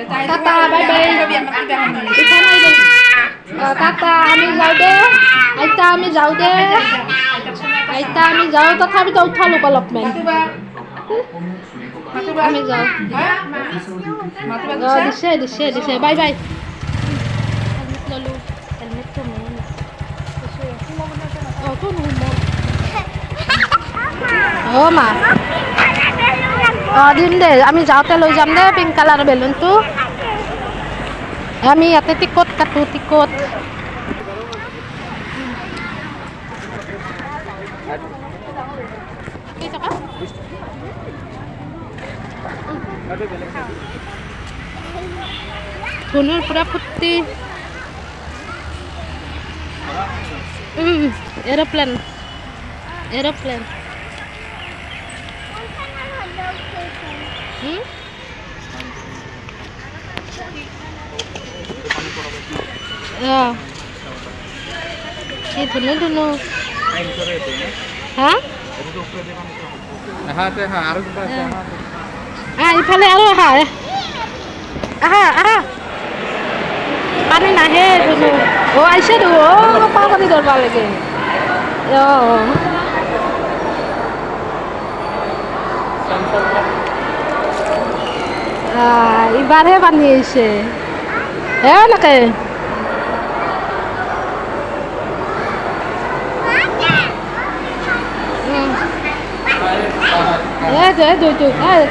Tata bye bye পিঠা নাই দে টাটা আমি যাওঁ দে আইতা আমি যাওঁ দে আইতা আমি যাওঁ তথাপিতো উঠালো অলপমান আমি যাওঁ দিছে দিছে দিছে বাই বাই হেলমেট ললোঁ হেলমেটটো মেইন তো নহ'ব মা দিম দে আমি যাওঁতে লৈ যাম দে পিংক কালাৰ বেলুনটো আমি ইয়াতে টিকট কাটো টিকট ধনুৰ পুৰা ফুৰ্তি এৰোপ্লেন এৰোপ্লেন কি ধুনু ধুনু হা ইফালে আৰু আহা আহা আহা পানী নাহে ধুনু আহিছে তো পাৰ কৰি ধৰিব লাগে এইবাৰহে পানী আহিছে এনেকে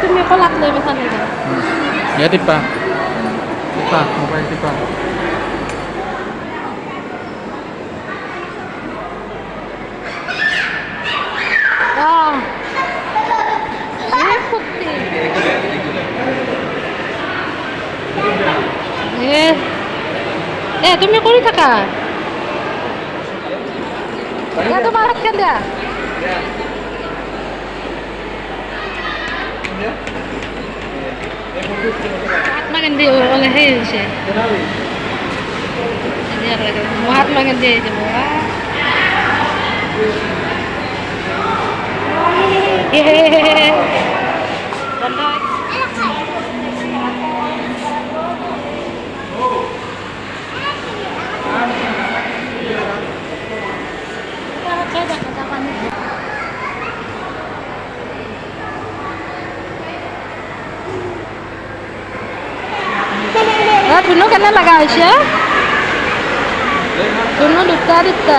তুমি কলাত লৈ বেচা নাই টিপা টিপা মোবাইল টিপা তুমি কৰি থাকা তোমাৰ হাত কেন দিয়া মহাত্মা গান্ধী সেই হৈছে মহাত্মা গান্ধী আহিছে বন্ধ ধুনু কেনে লগা হৈছে ধুনু দুটা দুটা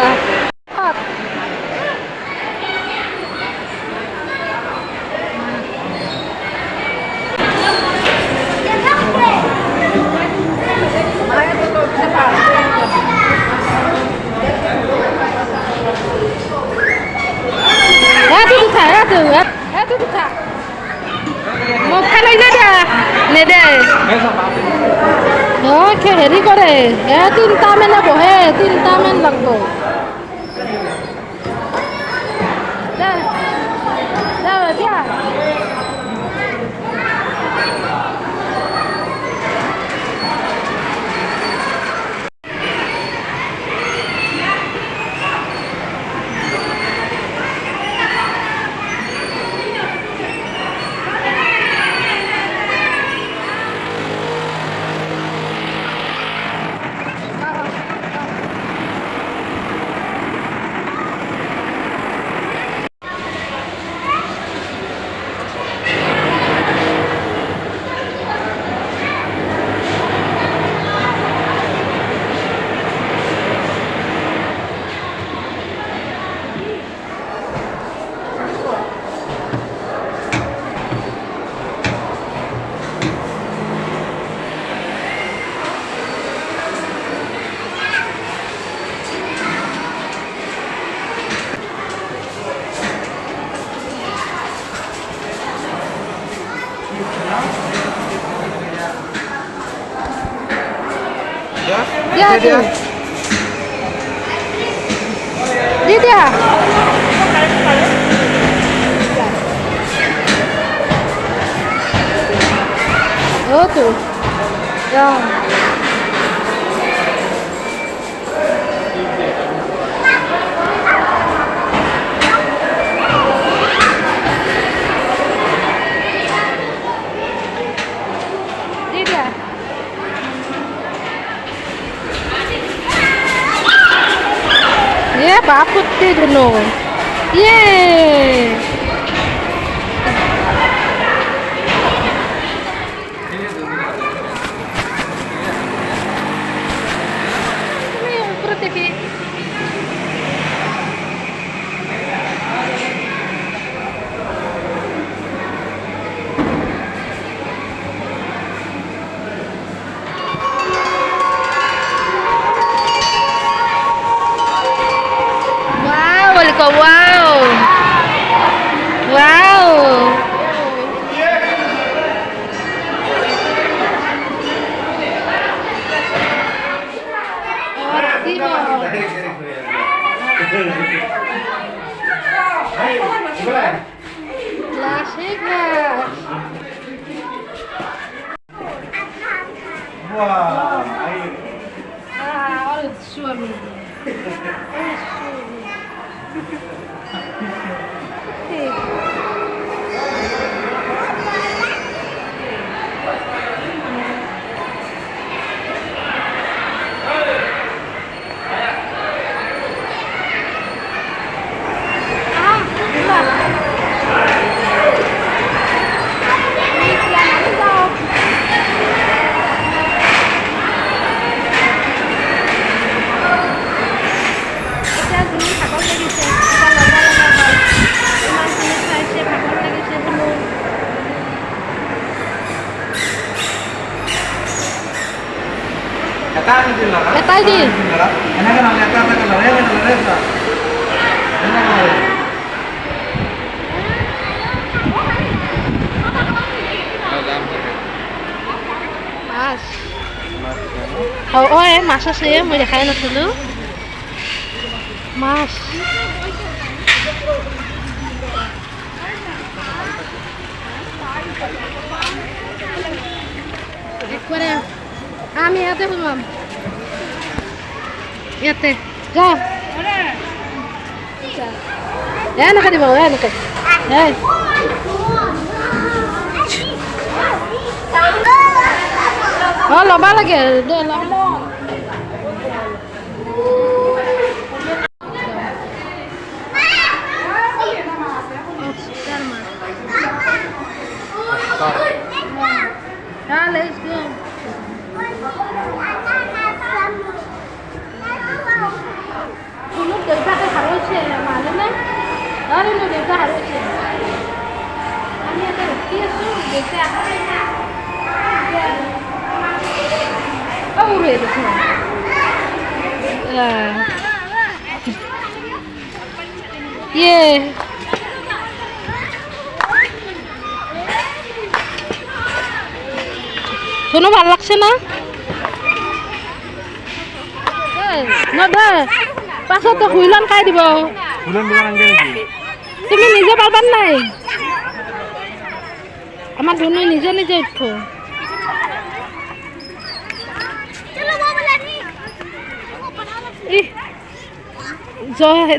মোক খাই নেদে হেৰি কৰে তিনিটা মানে বহে তিনিটা মান লাগব দিয়া Dia dia. Dia. Oh tuh. Ya. Dia. বাপ করতে ধুনো ইয়ে উপরে থেকে wow wow Las Vegas. Wow. Olha o suami. Olha o suami. Eta di. Mas. Mas আছে মই দেখাই নাছিলো মাছ একবারে আমি ইয়াতে শুনাম ইয়াতে যা এনেকে দিব এনেকে ল'বা লাগে দে let's go. Dulu dekat harusnya mana nih? Hari ini dekat harusnya. Ini ada dia tuh dekat. Oh udah itu. Yeah. শোনো ভাল লাগছে না নদা পাছত তো হুইলন খাই দিব তুমি নিজে পারবার নাই আমার ধনু নিজে নিজে উঠো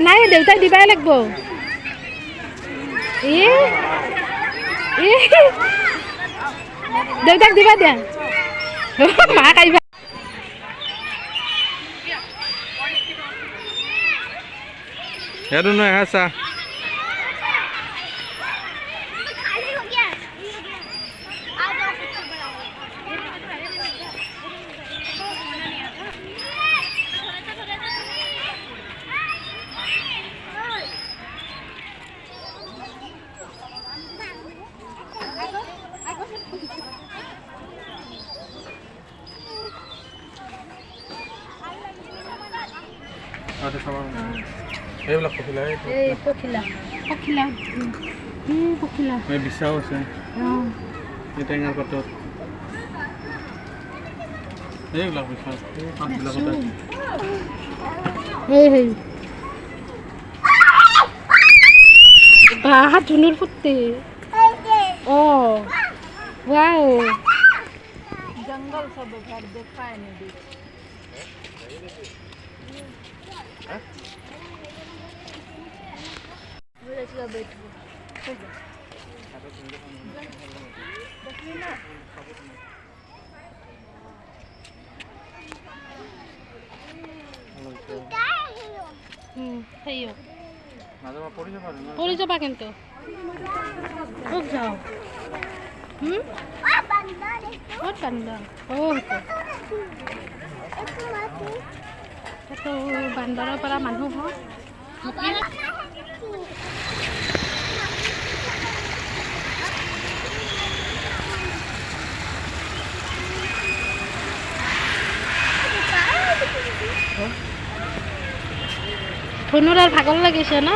নাই দেউতাই দিবাই লাগব দেউতাক দিবা দিয়া মা খাইবা यार उन्हें ऐसा ada sama এইবিলাক পখিলা এই পখিলা পখিলা পখিলা এই বিচাও আছে এই টেঙাৰ পাতত এইবিলাক বিচা পাঁচবিলাক এই বাহ ধুনুৰ ফুটে वाओ जंगल सब घर देखाय नहीं दे बोले बैठो সেইও মাজে মাজে পৰি যাবা আৰু পৰি যাবা কিন্তু ক'ত যাওঁ ক'ত বান্দৰ সেইটো বান্দৰৰ পৰা মানুহ হয় ধনুৰ আৰু ভাগৰ লাগিছে ন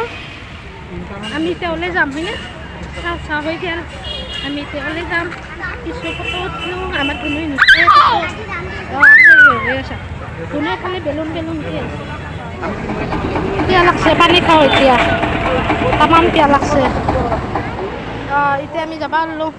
আমি এতিয়া ওলাই যাম হয়নে চাহ হৈ গ'ল আমি এতিয়া ওলাই যাম কিছু ফটো উঠিলোঁ আমাৰ ধনুই নুঠে ধনুৱে খালি বেলুন দিয়ে পিয়া লাগছে পানী খাওঁ এতিয়া তামাম পিয়া লাগছে এতিয়া আমি যাবা ওলালোঁ